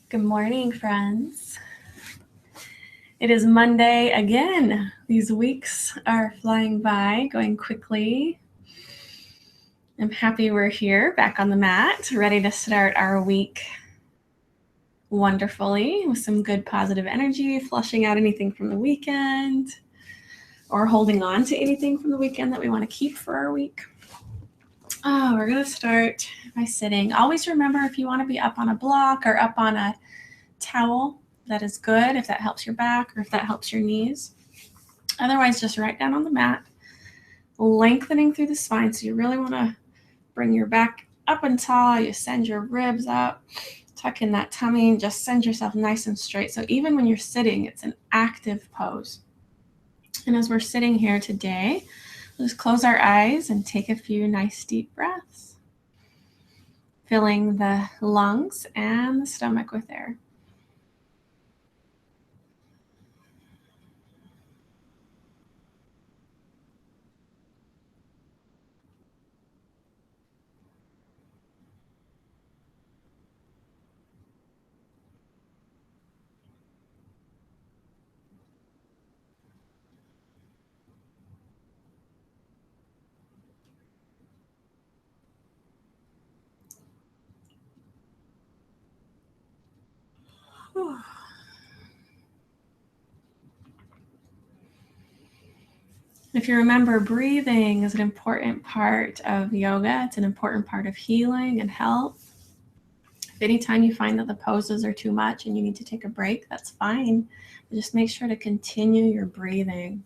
Good morning, friends. It is Monday again. These weeks are flying by, going quickly. I'm happy we're here, back on the mat, ready to start our week wonderfully with some good positive energy, flushing out anything from the weekend or holding on to anything from the weekend that we want to keep for our week. We're going to start by sitting. Always remember, if you want to be up on a block or up on a towel, that is good if that helps your back or if that helps your knees. Otherwise, just right down on the mat, lengthening through the spine. So you really want to bring your back up and tall. You send your ribs up, tuck in that tummy, and just send yourself nice and straight. So even when you're sitting, it's an active pose. And as we're sitting here today, we'll just close our eyes and take a few nice deep breaths, filling the lungs and the stomach with air. If you remember, breathing is an important part of yoga. It's an important part of healing and health. If anytime you find that the poses are too much and you need to take a break, that's fine. But just make sure to continue your breathing.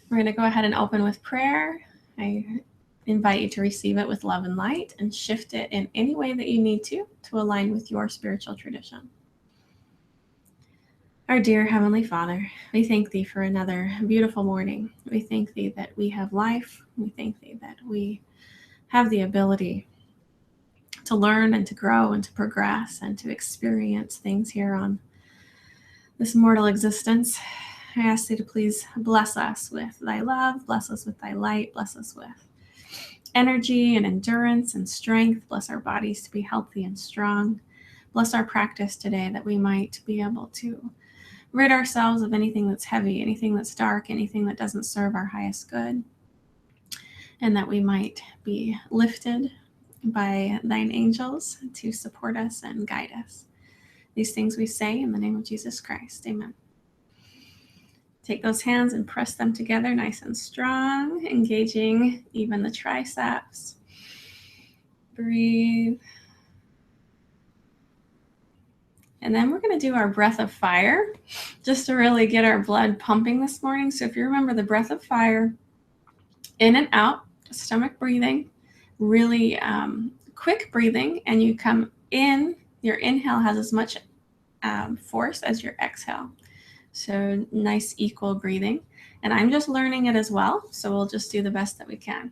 We're going to go ahead and open with prayer. I invite you to receive it with love and light and shift it in any way that you need to align with your spiritual tradition. Our dear Heavenly Father, we thank Thee for another beautiful morning. We thank Thee that we have life. We thank Thee that we have the ability to learn and to grow and to progress and to experience things here on this mortal existence. I ask Thee to please bless us with Thy love, bless us with Thy light, bless us with energy and endurance and strength. Bless our bodies to be healthy and strong. Bless our practice today that we might be able to rid ourselves of anything that's heavy, anything that's dark, anything that doesn't serve our highest good, and that we might be lifted by Thine angels to support us and guide us. These things we say in the name of Jesus Christ. Amen. Take those hands and press them together nice and strong, engaging even the triceps. Breathe. And then we're going to do our breath of fire just to really get our blood pumping this morning. So if you remember the breath of fire, in and out, stomach breathing, really quick breathing, and you come in, your inhale has as much force as your exhale. So nice equal breathing. And I'm just learning it as well, so we'll just do the best that we can.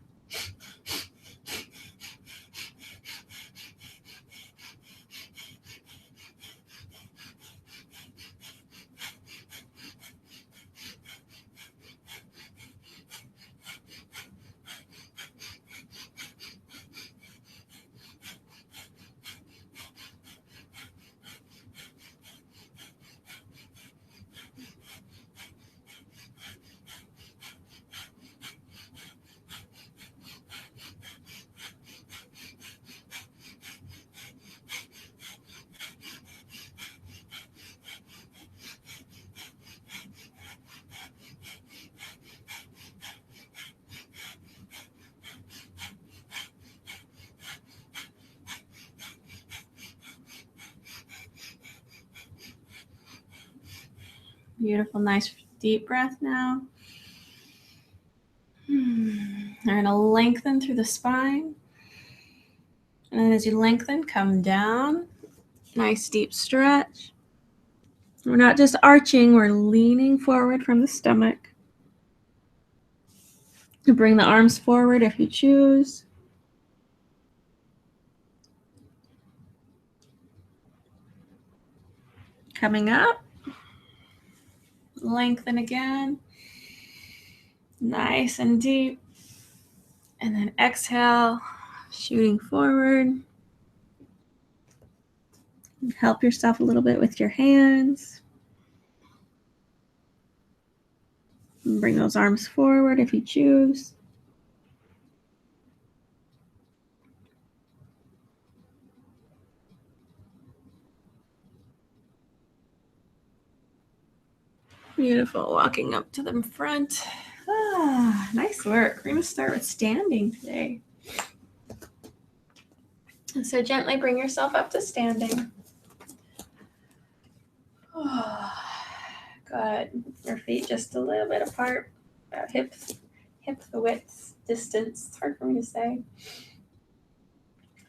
Beautiful, nice deep breath now. We're going to lengthen through the spine. And then as you lengthen, come down. Nice deep stretch. We're not just arching, we're leaning forward from the stomach. You bring the arms forward if you choose. Coming up. Lengthen again. Nice and deep. And then exhale, shooting forward. Help yourself a little bit with your hands. Bring those arms forward if you choose. Beautiful. Walking up to the front. Nice work. We're going to start with standing today. So gently bring yourself up to standing. Good. Your feet just a little bit apart, about hip width distance. It's hard for me to say.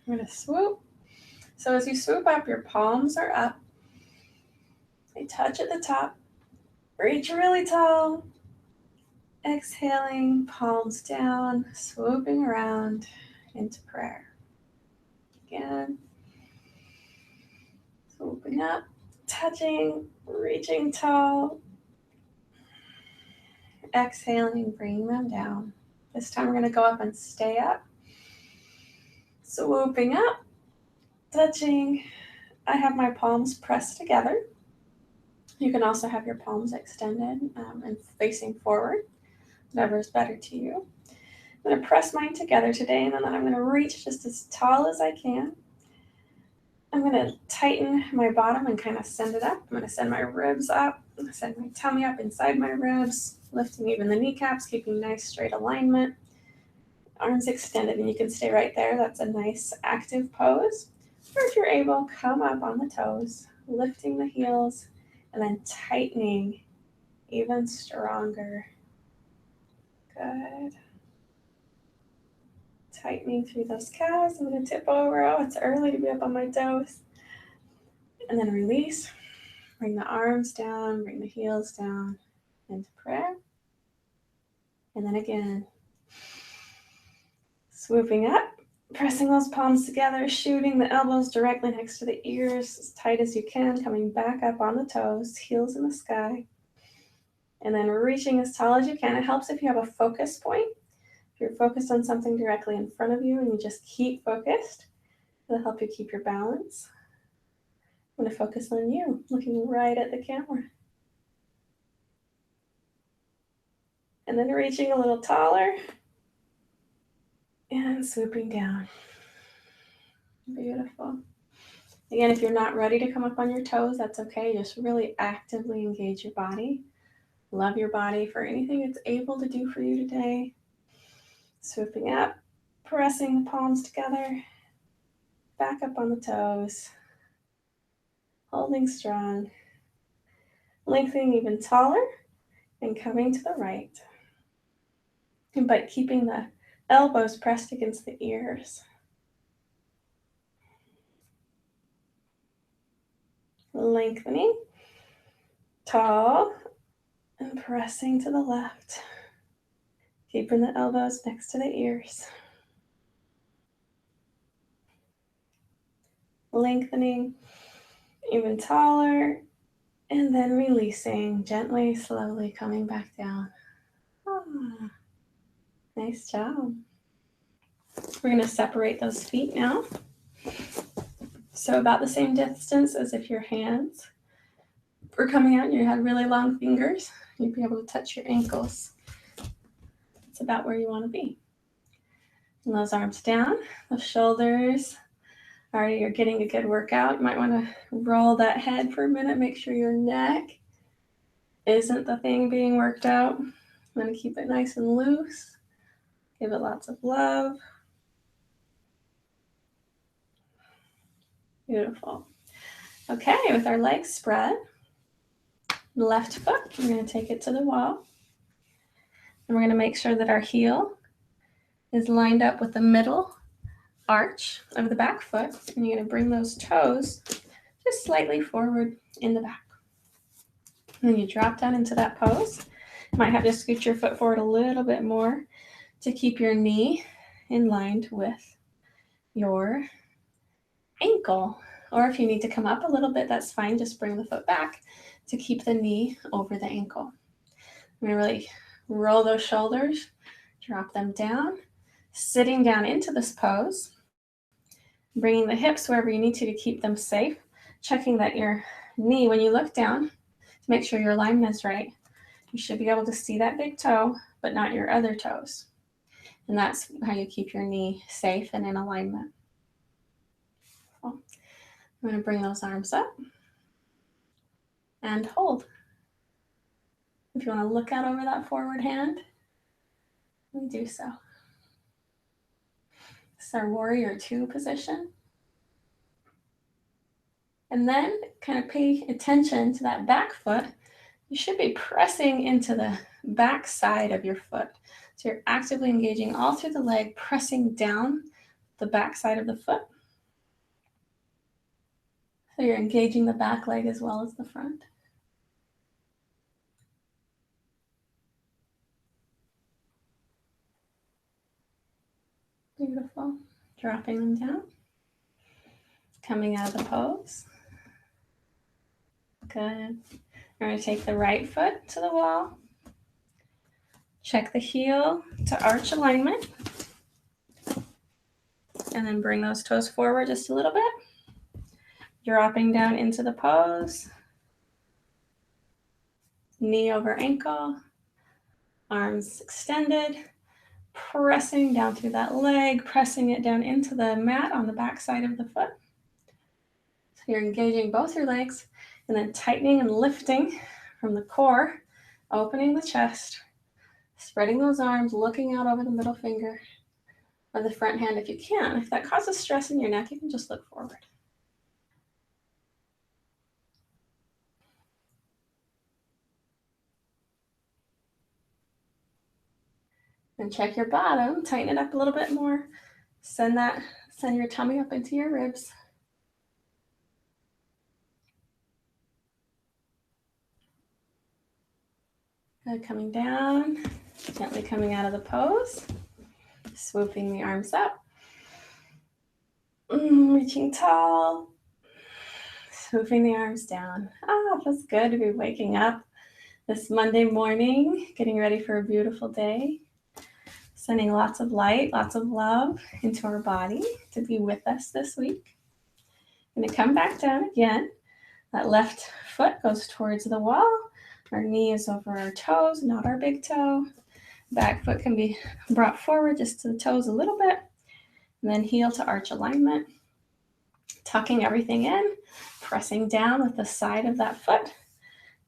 I'm going to swoop. So as you swoop up, your palms are up. They touch at the top. Reach really tall. Exhaling, palms down, swooping around into prayer. Again. Swooping up, touching, reaching tall. Exhaling, bringing them down. This time we're going to go up and stay up. Swooping up, touching. I have my palms pressed together. You can also have your palms extended and facing forward, whatever is better to you. I'm going to press mine together today, and then I'm going to reach just as tall as I can. I'm going to tighten my bottom and kind of send it up. I'm going to send my ribs up. I'm going to send my tummy up inside my ribs, lifting even the kneecaps, keeping nice straight alignment. Arms extended, and you can stay right there. That's a nice active pose. Or if you're able, come up on the toes, lifting the heels, and then tightening even stronger. Good. Tightening through those calves. I'm going to tip over. Oh, it's early to be up on my toes. And then release. Bring the arms down, bring the heels down into prayer. And then again, swooping up, pressing those palms together, shooting the elbows directly next to the ears as tight as you can, coming back up on the toes, heels in the sky. And then reaching as tall as you can. It helps if you have a focus point. If you're focused on something directly in front of you and you just keep focused, it'll help you keep your balance. I'm going to focus on you, looking right at the camera. And then reaching a little taller and swooping down. Beautiful. Again, if you're not ready to come up on your toes, that's okay. Just really actively engage your body. Love your body for anything it's able to do for you today. Swooping up, pressing the palms together, back up on the toes, holding strong, lengthening even taller, and coming to the right. But keeping the elbows pressed against the ears. Lengthening, tall, and pressing to the left. Keeping the elbows next to the ears. Lengthening, even taller, and then releasing, gently, slowly coming back down. Nice job. We're going to separate those feet now. So about the same distance as if your hands were coming out and you had really long fingers, you'd be able to touch your ankles. It's about where you want to be. And those arms down, the shoulders. All right, you're getting a good workout. You might want to roll that head for a minute. Make sure your neck isn't the thing being worked out. I'm going to keep it nice and loose. Give it lots of love. Beautiful. Okay, with our legs spread, left foot, we're going to take it to the wall. And we're going to make sure that our heel is lined up with the middle arch of the back foot. And you're going to bring those toes just slightly forward in the back. And then you drop down into that pose. You might have to scoot your foot forward a little bit more to keep your knee in line with your ankle. Or if you need to come up a little bit, that's fine. Just bring the foot back to keep the knee over the ankle. I'm going to really roll those shoulders, drop them down, sitting down into this pose, bringing the hips wherever you need to keep them safe. checking that your knee, when you look down, to make sure your alignment is right, you should be able to see that big toe, but not your other toes. And that's how you keep your knee safe and in alignment. I'm going to bring those arms up and hold. If you want to look out over that forward hand, we do so. This is our warrior 2 position. And then kind of pay attention to that back foot. You should be pressing into the back side of your foot. So you're actively engaging all through the leg, pressing down the back side of the foot. So you're engaging the back leg as well as the front. Beautiful. Dropping them down. Coming out of the pose. Good. We're going to take the right foot to the wall. Check the heel to arch alignment. And then bring those toes forward just a little bit. Dropping down into the pose. Knee over ankle. Arms extended. Pressing down through that leg. Pressing it down into the mat on the back side of the foot. So you're engaging both your legs. And then tightening and lifting from the core. Opening the chest. Spreading those arms. Looking out over the middle finger. Or the front hand if you can. If that causes stress in your neck, you can just look forward. And check your bottom, tighten it up a little bit more. Send your tummy up into your ribs. Good, coming down, gently coming out of the pose. Swooping the arms up. Reaching tall. Swooping the arms down. Ah, feels good to be waking up this Monday morning, getting ready for a beautiful day. Sending lots of light, lots of love into our body to be with us this week. I'm going to come back down again. That left foot goes towards the wall. Our knee is over our toes, not our big toe. Back foot can be brought forward just to the toes a little bit. And then heel to arch alignment. Tucking everything in, pressing down with the side of that foot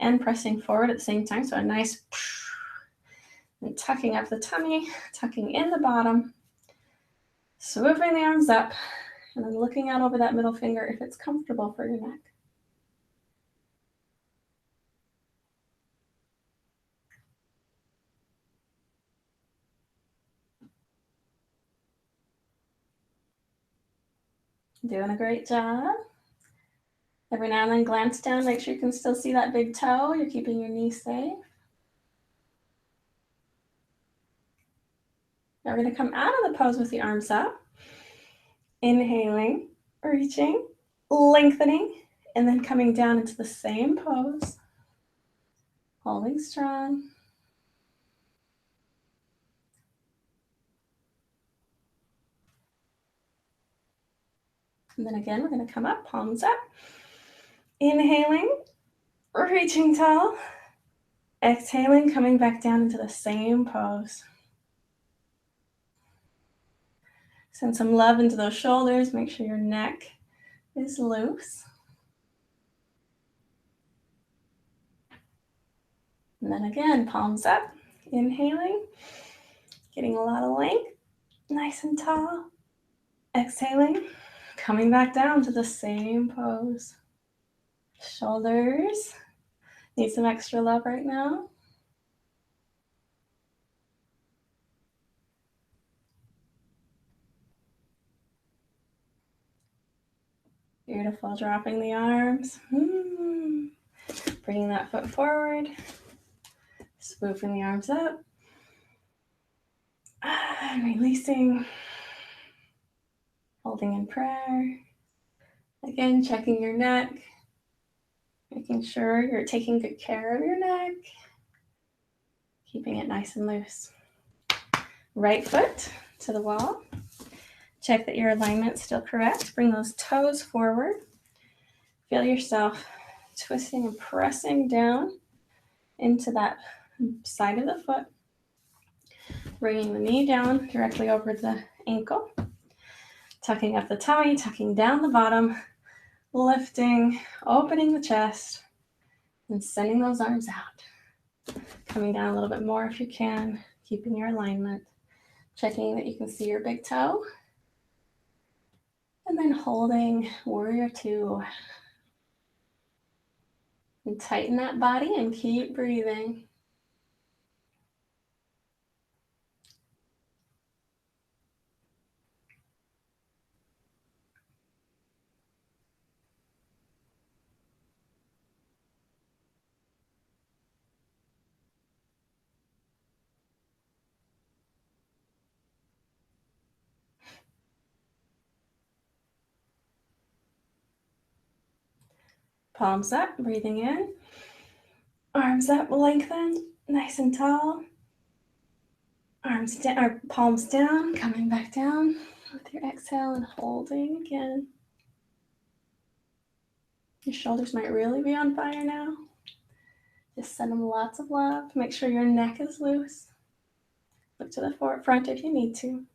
and pressing forward at the same time. So a nice, and tucking up the tummy, tucking in the bottom, swooping the arms up, and then looking out over that middle finger if it's comfortable for your neck. Doing a great job. Every now and then glance down, make sure you can still see that big toe. You're keeping your knee safe. Now we're going to come out of the pose with the arms up. Inhaling, reaching, lengthening, and then coming down into the same pose. Holding strong. And then again, we're going to come up, palms up. Inhaling, reaching tall. Exhaling, coming back down into the same pose. Send some love into those shoulders. Make sure your neck is loose. And then again, palms up. Inhaling, getting a lot of length, nice and tall. Exhaling, coming back down to the same pose. Shoulders need some extra love right now. Beautiful, dropping the arms. Bringing that foot forward. Swooping the arms up. And releasing. Holding in prayer. Again, checking your neck. Making sure you're taking good care of your neck. Keeping it nice and loose. Right foot to the wall. Check that your alignment's still correct. Bring those toes forward. Feel yourself twisting and pressing down into that side of the foot, bringing the knee down directly over the ankle, tucking up the tummy, tucking down the bottom, lifting, opening the chest, and sending those arms out. Coming down a little bit more if you can, keeping your alignment, checking that you can see your big toe, and then holding warrior two. And tighten that body and keep breathing. Palms up, breathing in. Arms up, lengthen, nice and tall. Arms down, or palms down, coming back down with your exhale and holding again. Your shoulders might really be on fire now. Just send them lots of love. Make sure your neck is loose. Look to the front if you need to.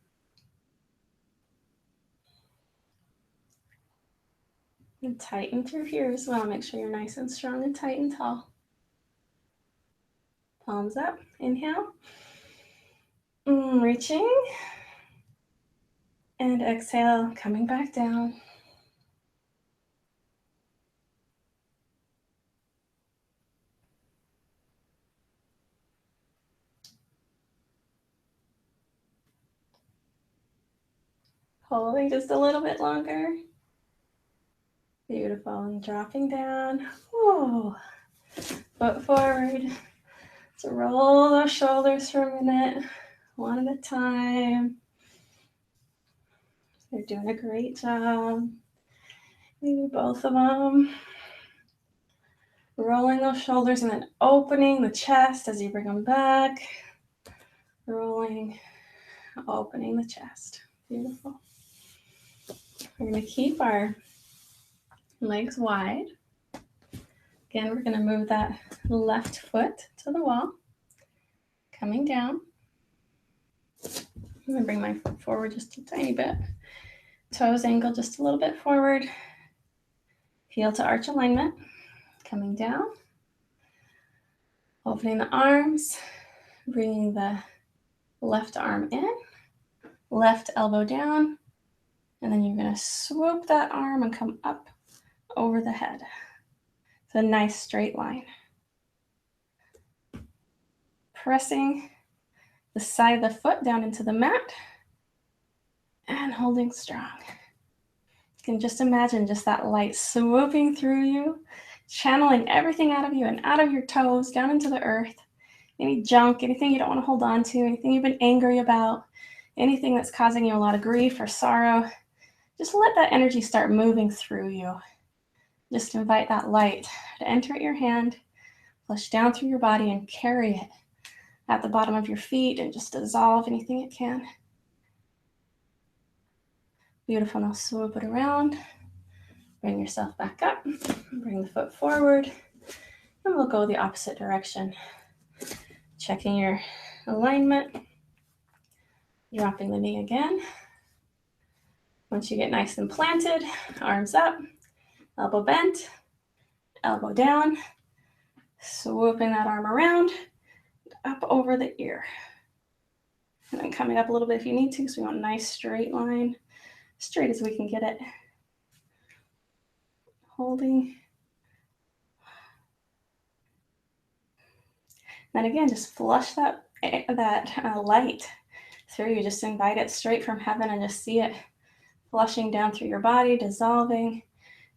And tighten through here as well. Make sure you're nice and strong and tight and tall. Palms up, inhale. Reaching. And exhale, coming back down. Holding just a little bit longer. Beautiful, and dropping down. Whoa. Foot forward. So roll those shoulders for a minute, one at a time. You're doing a great job. Maybe both of them. Rolling those shoulders and then opening the chest as you bring them back. Rolling, opening the chest. Beautiful. We're going to keep our legs wide. Again, we're going to move that left foot to the wall. Coming down. I'm going to bring my foot forward just a tiny bit. Toes angle just a little bit forward. Heel to arch alignment. Coming down. Opening the arms. Bringing the left arm in. Left elbow down. And then you're going to swoop that arm and come up over the head. It's a nice straight line. Pressing the side of the foot down into the mat. And holding strong. You can just imagine just that light swooping through you, channeling everything out of you and out of your toes down into the earth. Any junk, anything you don't want to hold on to, anything you've been angry about, anything that's causing you a lot of grief or sorrow, just let that energy start moving through you. Just invite that light to enter at your hand, flush down through your body and carry it at the bottom of your feet and just dissolve anything it can. Beautiful. Now swoop it around. Bring yourself back up. Bring the foot forward. And we'll go the opposite direction. Checking your alignment. Dropping the knee again. Once you get nice and planted, arms up, elbow bent, elbow down. Swooping that arm around, up over the ear. And then coming up a little bit if you need to, because we want a nice straight line. Straight as we can get it. Holding. Then again, just flush that light through you. Just invite it straight from heaven and just see it flushing down through your body, dissolving,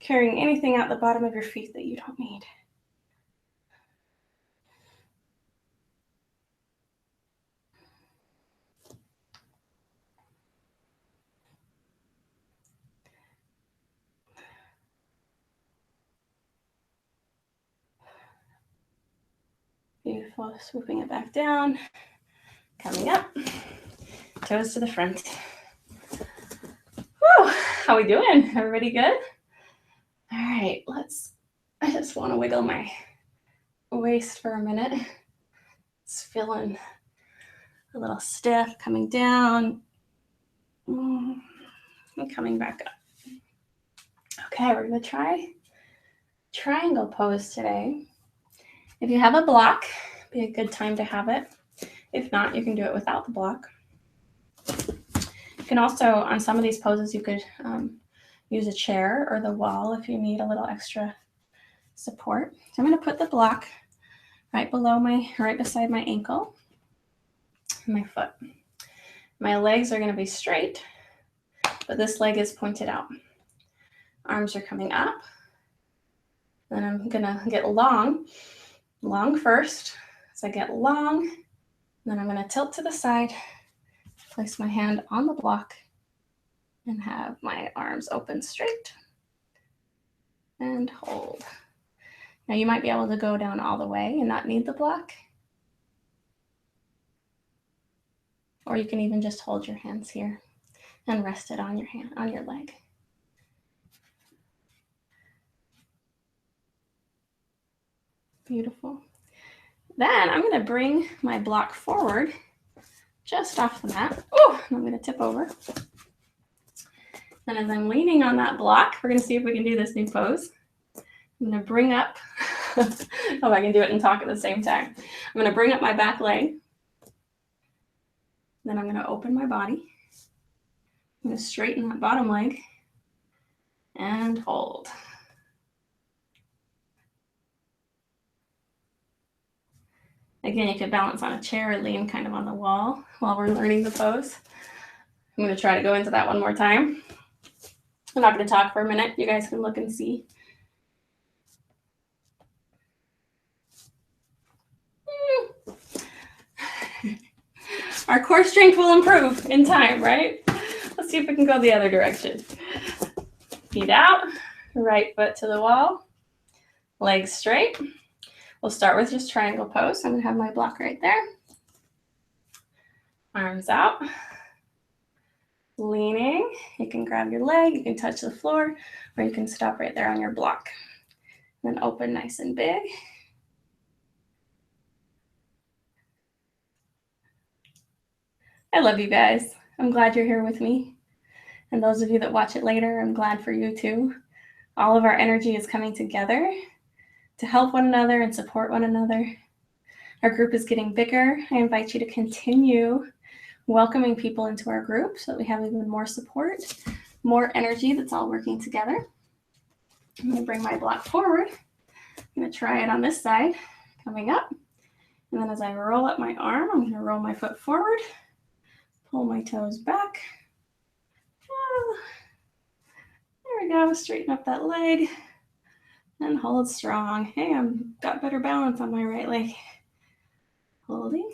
carrying anything out the bottom of your feet that you don't need. Beautiful. Swooping it back down. Coming up. Toes to the front. Woo! How we doing? Everybody good? All right, I just want to wiggle my waist for a minute. It's feeling a little stiff, coming down and coming back up. Okay, we're going to try triangle pose today. If you have a block, it'd be a good time to have it. If not, you can do it without the block. You can also, on some of these poses, you could use a chair or the wall if you need a little extra support. So I'm going to put the block right beside my ankle and my foot. My legs are going to be straight, but this leg is pointed out. Arms are coming up. Then I'm going to get long first. As I get long, then I'm going to tilt to the side, place my hand on the block, and have my arms open straight and hold. Now you might be able to go down all the way and not need the block. Or you can even just hold your hands here and rest it on your leg. Beautiful. Then I'm going to bring my block forward just off the mat. Oh, I'm going to tip over. And as I'm leaning on that block, we're going to see if we can do this new pose. I'm going to bring up, if I can do it and talk at the same time. I'm going to bring up my back leg. Then I'm going to open my body. I'm going to straighten that bottom leg and hold. Again, you could balance on a chair or lean kind of on the wall while we're learning the pose. I'm going to try to go into that one more time. I'm not going to talk for a minute. You guys can look and see. Our core strength will improve in time, right? Let's see if we can go the other direction. Feet out, right foot to the wall, legs straight. We'll start with just triangle pose. I'm going to have my block right there. Arms out. Leaning. You can grab your leg, you can touch the floor, or you can stop right there on your block. Then open nice and big. I love you guys. I'm glad you're here with me. And those of you that watch it later, I'm glad for you too. All of our energy is coming together to help one another and support one another. Our group is getting bigger. I invite you to continue welcoming people into our group so that we have even more support, more energy that's all working together. I'm going to bring my block forward. I'm going to try it on this side, coming up. And then as I roll up my arm, I'm going to roll my foot forward, pull my toes back. Oh, there we go. Straighten up that leg and hold strong. Hey, I've got better balance on my right leg. Holding.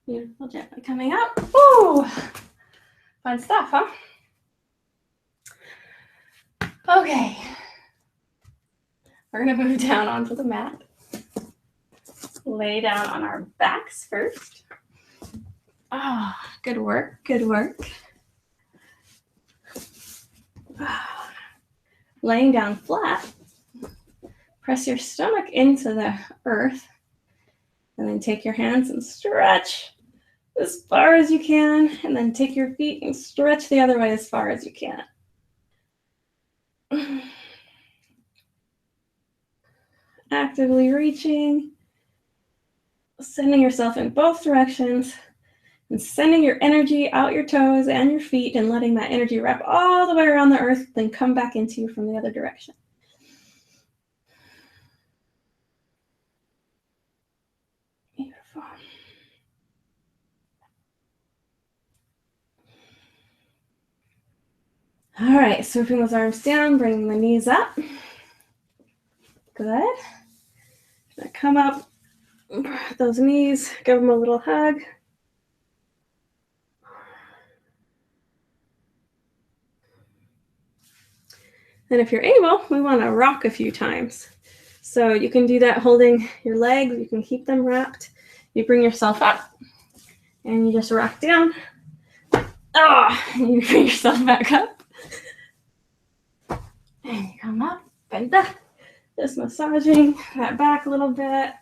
Beautiful, gently coming up. Woo! Fun stuff, huh? Okay. We're going to move down onto the mat. Lay down on our backs first. Oh, good work, good work. Laying down flat. Press your stomach into the earth. And then take your hands and stretch as far as you can. And then take your feet and stretch the other way as far as you can. Actively reaching. Sending yourself in both directions. And sending your energy out your toes and your feet and letting that energy wrap all the way around the earth, then come back into you from the other direction. Beautiful. All right, swooping those arms down, bringing the knees up. Good. Now come up, those knees, give them a little hug. And if you're able, we want to rock a few times. So you can do that holding your legs. You can keep them wrapped. You bring yourself up and you just rock down. And you bring yourself back up. And you come up, bend back. Just massaging that back a little bit.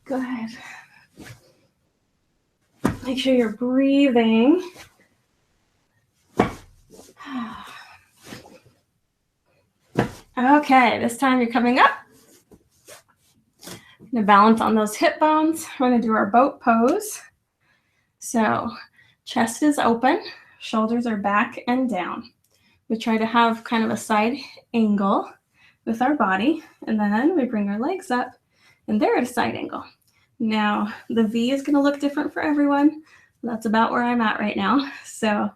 Go ahead. Make sure you're breathing. Okay, this time you're coming up. Going to balance on those hip bones. We're going to do our boat pose. So chest is open, shoulders are back and down. We try to have kind of a side angle with our body, and then we bring our legs up, and they're at a side angle. Now, the V is going to look different for everyone. That's about where I'm at right now. So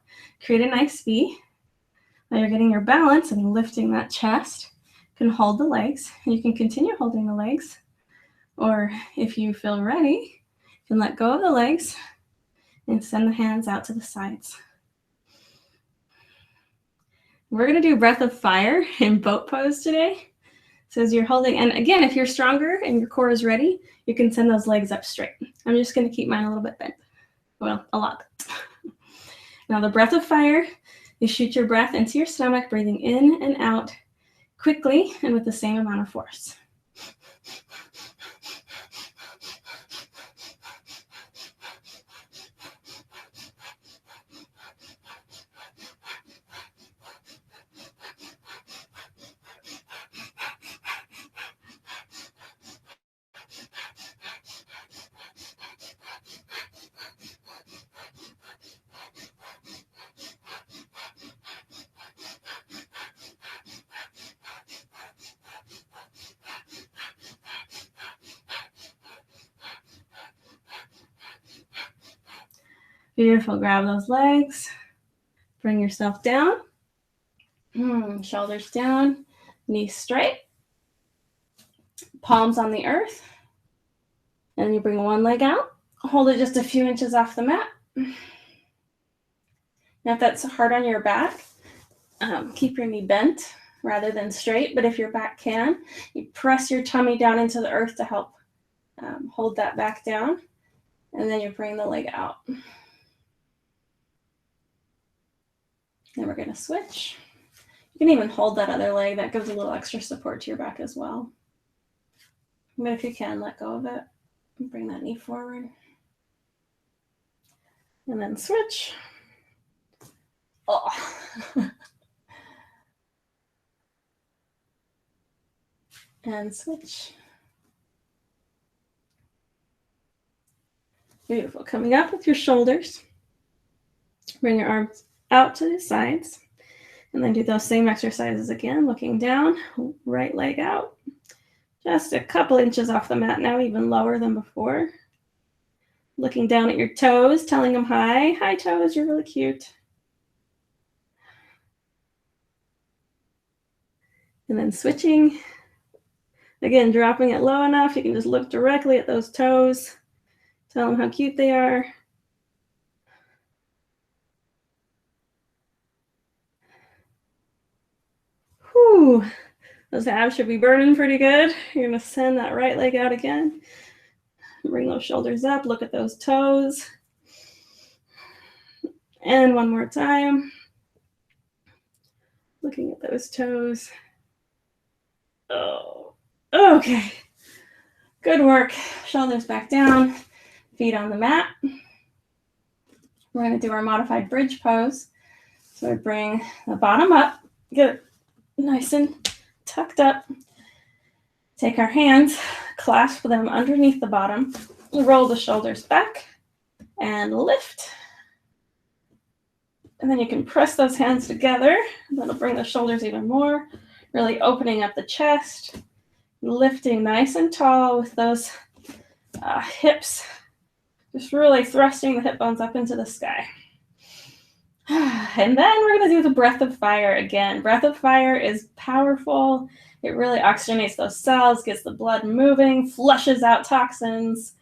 create a nice V. Now you're getting your balance and lifting that chest. You can hold the legs, and you can continue holding the legs. Or if you feel ready, you can let go of the legs and send the hands out to the sides. We're going to do breath of fire in boat pose today. So as you're holding, and again, if you're stronger and your core is ready, you can send those legs up straight. I'm just going to keep mine a little bit bent. Well, a lot. Now the breath of fire, you shoot your breath into your stomach, breathing in and out quickly and with the same amount of force. Beautiful. Grab those legs. Bring yourself down. Shoulders down. Knees straight. Palms on the earth. And you bring one leg out. Hold it just a few inches off the mat. Now if that's hard on your back, keep your knee bent rather than straight. But if your back can, you press your tummy down into the earth to help hold that back down. And then you bring the leg out. Then we're going to switch. You can even hold that other leg. That gives a little extra support to your back as well. But if you can, let go of it. Bring that knee forward. And then switch. And switch. Beautiful. Coming up with your shoulders. Bring your arms out to the sides. And then do those same exercises again. Looking down, right leg out. Just a couple inches off the mat now, even lower than before. Looking down at your toes, telling them hi. Hi, toes, you're really cute. And then switching. Again, dropping it low enough. You can just look directly at those toes. Tell them how cute they are. Whew. Those abs should be burning pretty good. You're going to send that right leg out again. Bring those shoulders up. Look at those toes. And one more time. Looking at those toes. Oh, okay. Good work. Shoulders back down. Feet on the mat. We're going to do our modified bridge pose. So we bring the bottom up. Get it nice and tucked up. Take our hands, clasp them underneath the bottom, roll the shoulders back, and lift. And then you can press those hands together. That'll bring the shoulders even more, really opening up the chest, lifting nice and tall with those hips, just really thrusting the hip bones up into the sky. And then we're going to do the breath of fire again. Breath of fire is powerful. It really oxygenates those cells, gets the blood moving, flushes out toxins.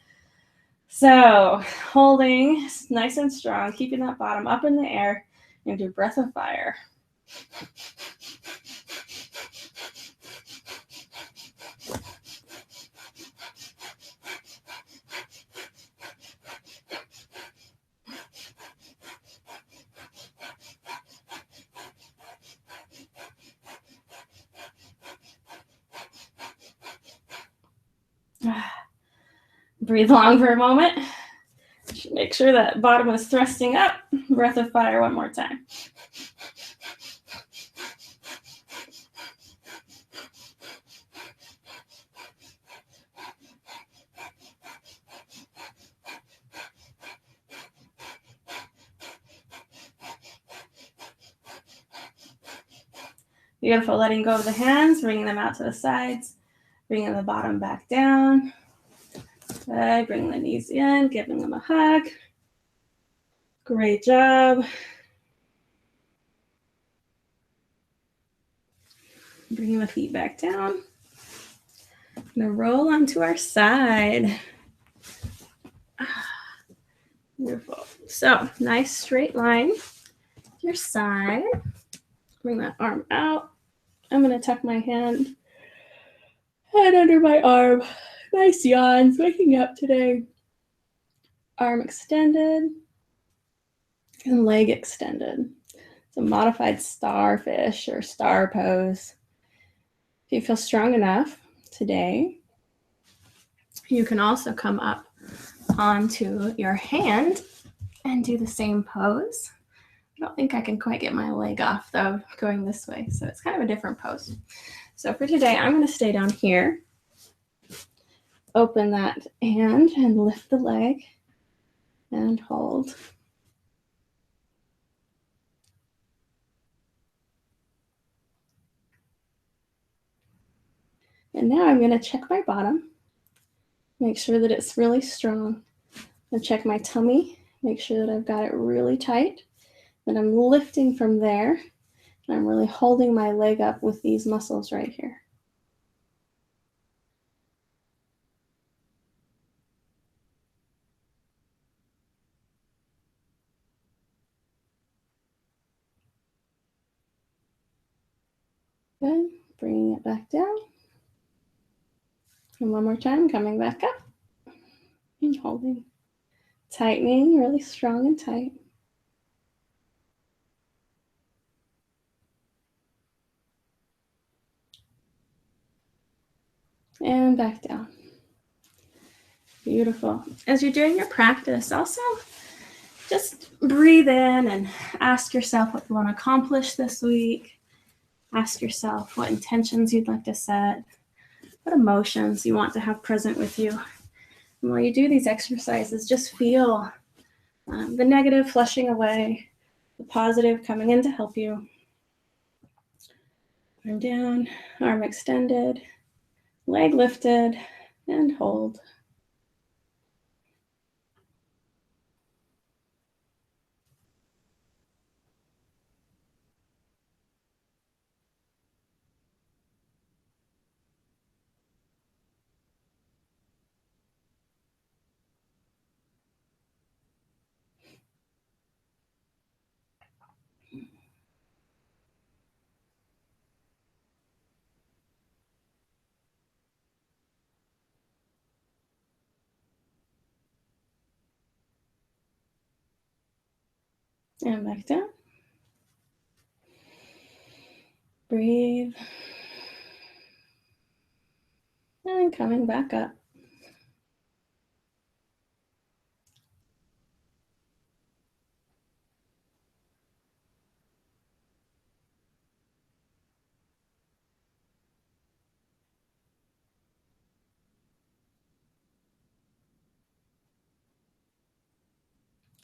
So holding nice and strong, keeping that bottom up in the air, and do breath of fire. Breathe long for a moment. Make sure that bottom is thrusting up. Breath of fire one more time. Beautiful. Letting go of the hands, bringing them out to the sides, bringing the bottom back down. Okay, bring the knees in, giving them a hug. Great job. Bringing the feet back down. I'm gonna roll onto our side. Beautiful. So nice straight line. Your side. Bring that arm out. I'm gonna tuck my head under my arm. Nice yawns, waking up today. Arm extended and leg extended. It's a modified starfish or star pose. If you feel strong enough today, you can also come up onto your hand and do the same pose. I don't think I can quite get my leg off though, going this way. So it's kind of a different pose. So for today, I'm going to stay down here. Open that hand and lift the leg and hold. And now I'm going to check my bottom. Make sure that it's really strong. I'll check my tummy. Make sure that I've got it really tight. Then I'm lifting from there. And I'm really holding my leg up with these muscles right here. Good. Bringing it back down. And one more time, coming back up. And holding. Tightening, really strong and tight. And back down. Beautiful. As you're doing your practice, also just breathe in and ask yourself what you want to accomplish this week. Ask yourself what intentions you'd like to set, what emotions you want to have present with you. And while you do these exercises, just feel the negative flushing away, the positive coming in to help you. Arm down, arm extended, leg lifted, and hold. And back down. Breathe. And coming back up.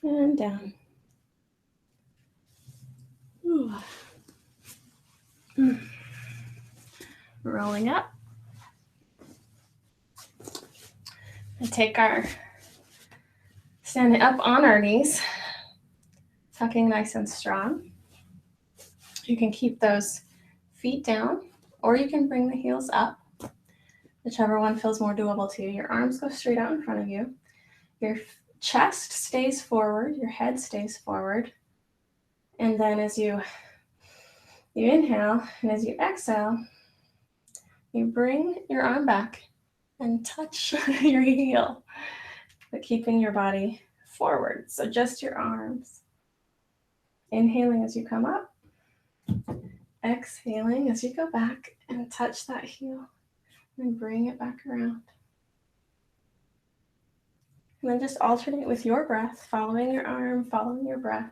And down. Ooh. Rolling up. And take our standing up on our knees, tucking nice and strong. You can keep those feet down, or you can bring the heels up, whichever one feels more doable to you. Your arms go straight out in front of you. Your chest stays forward, your head stays forward. And then as you inhale and as you exhale, you bring your arm back and touch your heel, but keeping your body forward. So just your arms. Inhaling as you come up. Exhaling as you go back and touch that heel and bring it back around. And then just alternate with your breath, following your arm, following your breath.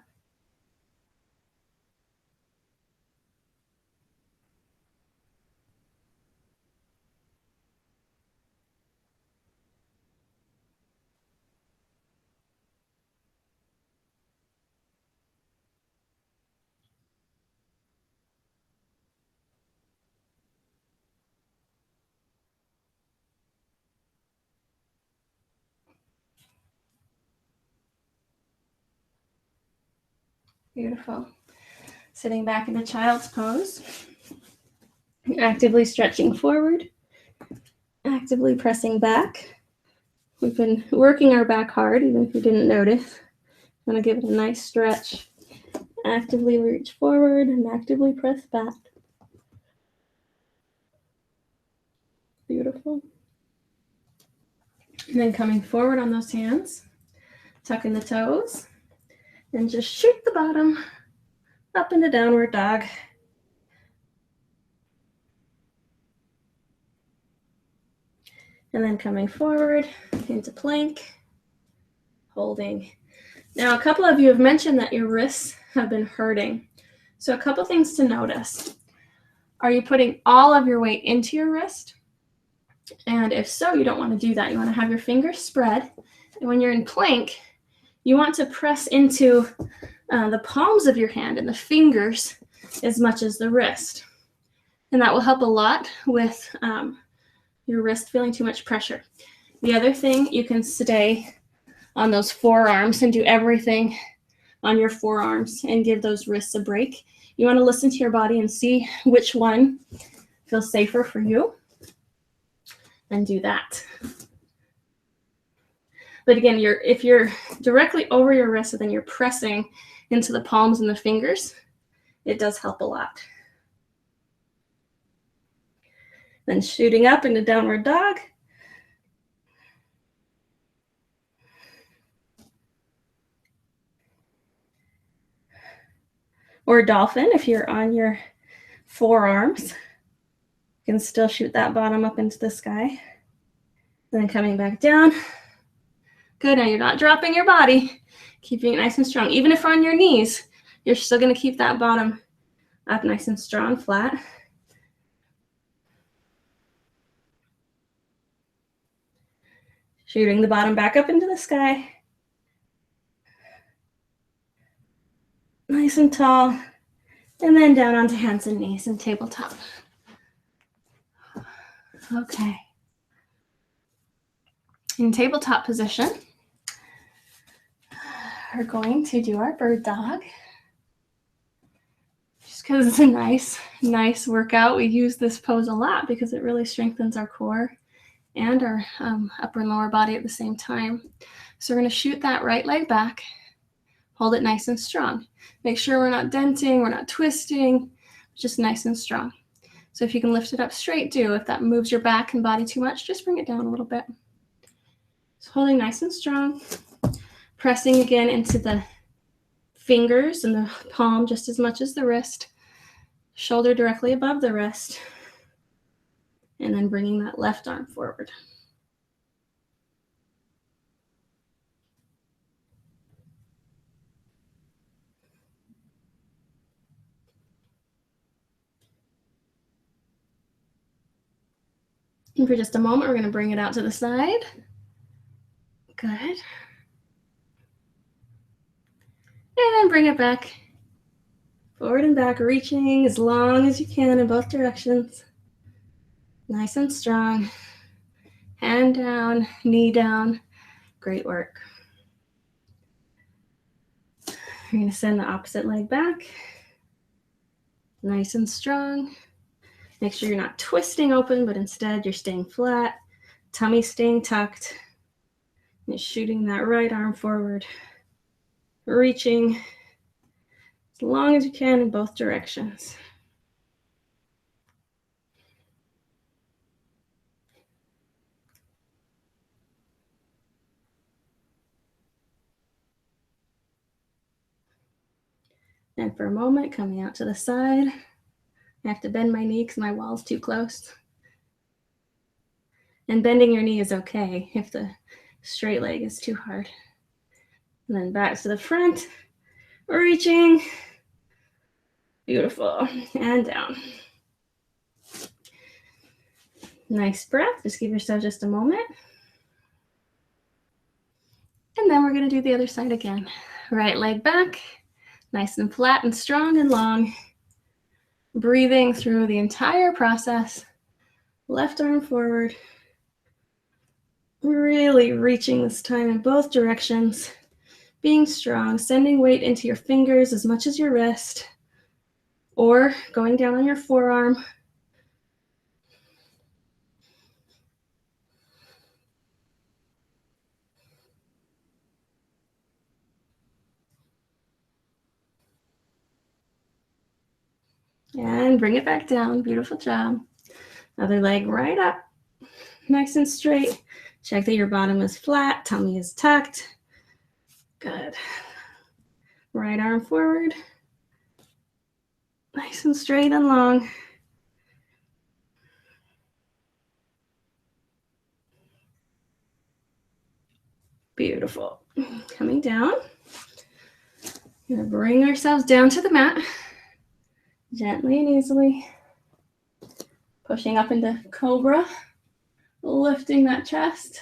Beautiful. Sitting back in a child's pose. Actively stretching forward. Actively pressing back. We've been working our back hard, even if you didn't notice. I'm going to give it a nice stretch. Actively reach forward and actively press back. Beautiful. And then coming forward on those hands, tucking the toes, and just shoot the bottom up into downward dog. And then coming forward into plank, holding. Now, a couple of you have mentioned that your wrists have been hurting. So a couple things to notice. Are you putting all of your weight into your wrist? And if so, you don't want to do that. You want to have your fingers spread. And when you're in plank, you want to press into the palms of your hand and the fingers as much as the wrist. And that will help a lot with your wrist feeling too much pressure. The other thing, you can stay on those forearms and do everything on your forearms and give those wrists a break. You want to listen to your body and see which one feels safer for you and do that. But again, if you're directly over your wrist and then you're pressing into the palms and the fingers, it does help a lot. Then shooting up into downward dog. Or dolphin if you're on your forearms. You can still shoot that bottom up into the sky. Then coming back down. Good, now you're not dropping your body. Keeping it nice and strong. Even if on your knees, you're still gonna keep that bottom up nice and strong, flat. Shooting the bottom back up into the sky. Nice and tall. And then down onto hands and knees and tabletop. Okay. In tabletop position, we're going to do our bird dog. Just because it's a nice workout. We use this pose a lot because it really strengthens our core and our upper and lower body at the same time. So we're going to shoot that right leg back. Hold it nice and strong. Make sure we're not denting, we're not twisting, just nice and strong. So if you can lift it up straight, do. If that moves your back and body too much, just bring it down a little bit. So holding nice and strong. Pressing again into the fingers and the palm just as much as the wrist. Shoulder directly above the wrist. And then bringing that left arm forward. And for just a moment, we're going to bring it out to the side. Good. And then bring it back. Forward and back, reaching as long as you can in both directions. Nice and strong. Hand down, knee down. Great work. You're going to send the opposite leg back. Nice and strong. Make sure you're not twisting open, but instead you're staying flat. Tummy staying tucked. You're shooting that right arm forward. Reaching as long as you can in both directions. And for a moment, coming out to the side. I have to bend my knee because my wall's too close. And bending your knee is okay. If the Straight leg is too hard. And then back to the front, reaching. Beautiful. And down. Nice breath. Just give yourself just a moment. And then we're going to do the other side again. Right leg back, nice and flat and strong and long. Breathing through the entire process. Left arm forward. Really reaching this time in both directions. Being strong, sending weight into your fingers as much as your wrist, or going down on your forearm. And bring it back down. Beautiful job. Other leg right up. Nice and straight. Check that your bottom is flat, tummy is tucked. Good. Right arm forward. Nice and straight and long. Beautiful. Coming down. We're going to bring ourselves down to the mat. Gently and easily. Pushing up into cobra. Lifting that chest.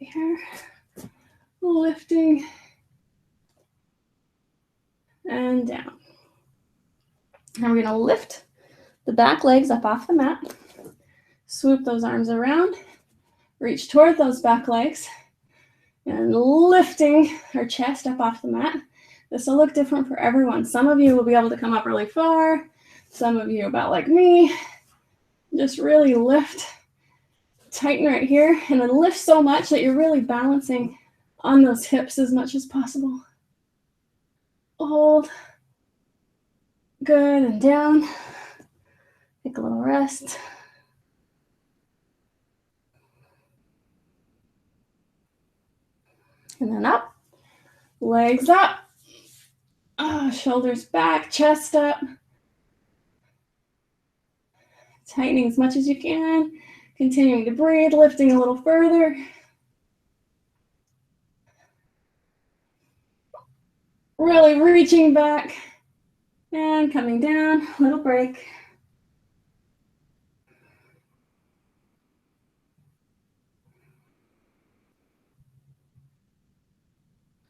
Here. Lifting. And down. Now we're going to lift the back legs up off the mat. Swoop those arms around. Reach toward those back legs. And lifting our chest up off the mat. This will look different for everyone. Some of you will be able to come up really far. Some of you about like me. Just really lift. Tighten right here. And then lift so much that you're really balancing on those hips as much as possible. Hold. Good, and down. Take a little rest. And then up. Legs up. Shoulders back, chest up. Tightening as much as you can. Continuing to breathe, lifting a little further. Really reaching back. And coming down, little break.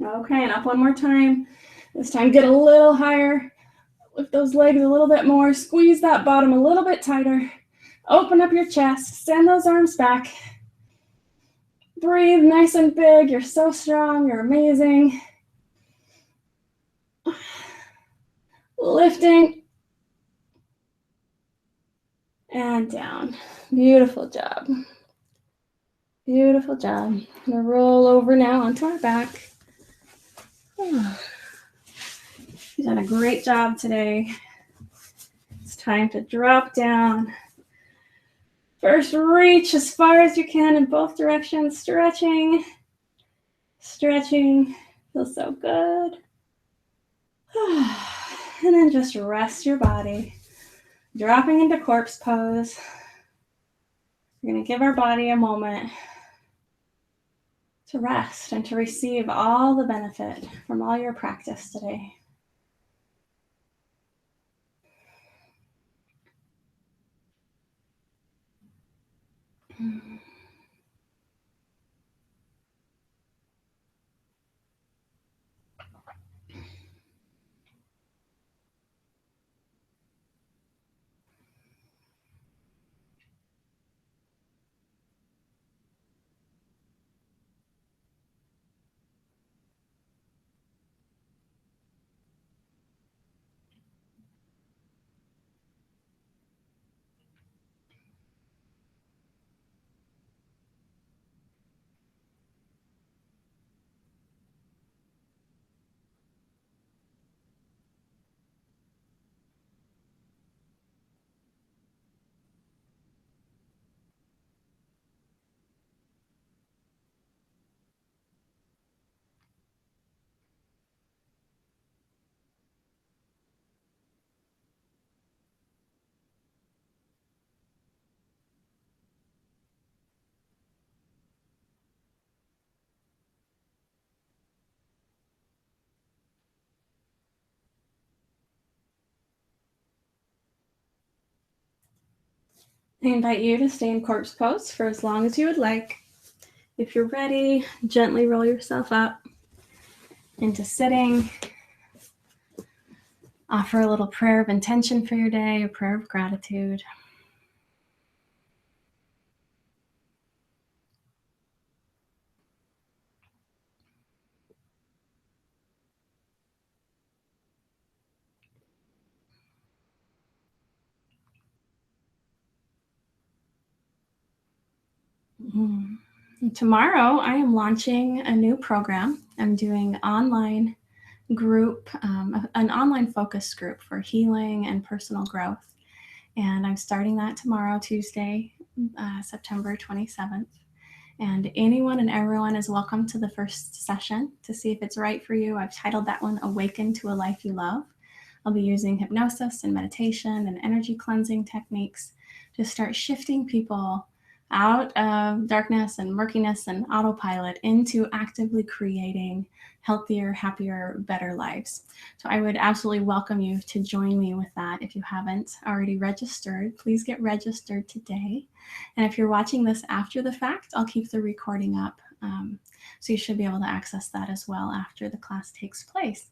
Okay, and up one more time. This time get a little higher. Lift those legs a little bit more. Squeeze that bottom a little bit tighter. Open up your chest. Send those arms back. Breathe nice and big. You're so strong. You're amazing. Lifting. And down. Beautiful job. Beautiful job. I'm going to roll over now onto our back. You've done a great job today. It's time to drop down. First, reach as far as you can in both directions. Stretching. Stretching. Feels so good. And then just rest your body. Dropping into corpse pose. We're going to give our body a moment to rest and to receive all the benefit from all your practice today. I invite you to stay in corpse pose for as long as you would like. If you're ready, gently roll yourself up into sitting. Offer a little prayer of intention for your day, a prayer of gratitude. Tomorrow, I am launching a new program. I'm doing online group, an online focus group for healing and personal growth. And I'm starting that tomorrow, Tuesday, September 27th. And anyone and everyone is welcome to the first session to see if it's right for you. I've titled that one Awaken to a Life You Love. I'll be using hypnosis and meditation and energy cleansing techniques to start shifting people out of darkness and murkiness and autopilot into actively creating healthier, happier, better lives. So I would absolutely welcome you to join me with that. If you haven't already registered, please get registered today. And if you're watching this after the fact, I'll keep the recording up. So you should be able to access that as well after the class takes place.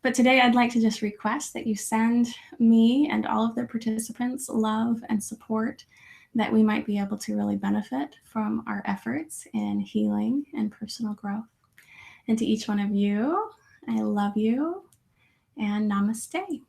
But today I'd like to just request that you send me and all of the participants love and support, that we might be able to really benefit from our efforts in healing and personal growth. And to each one of you, I love you and namaste.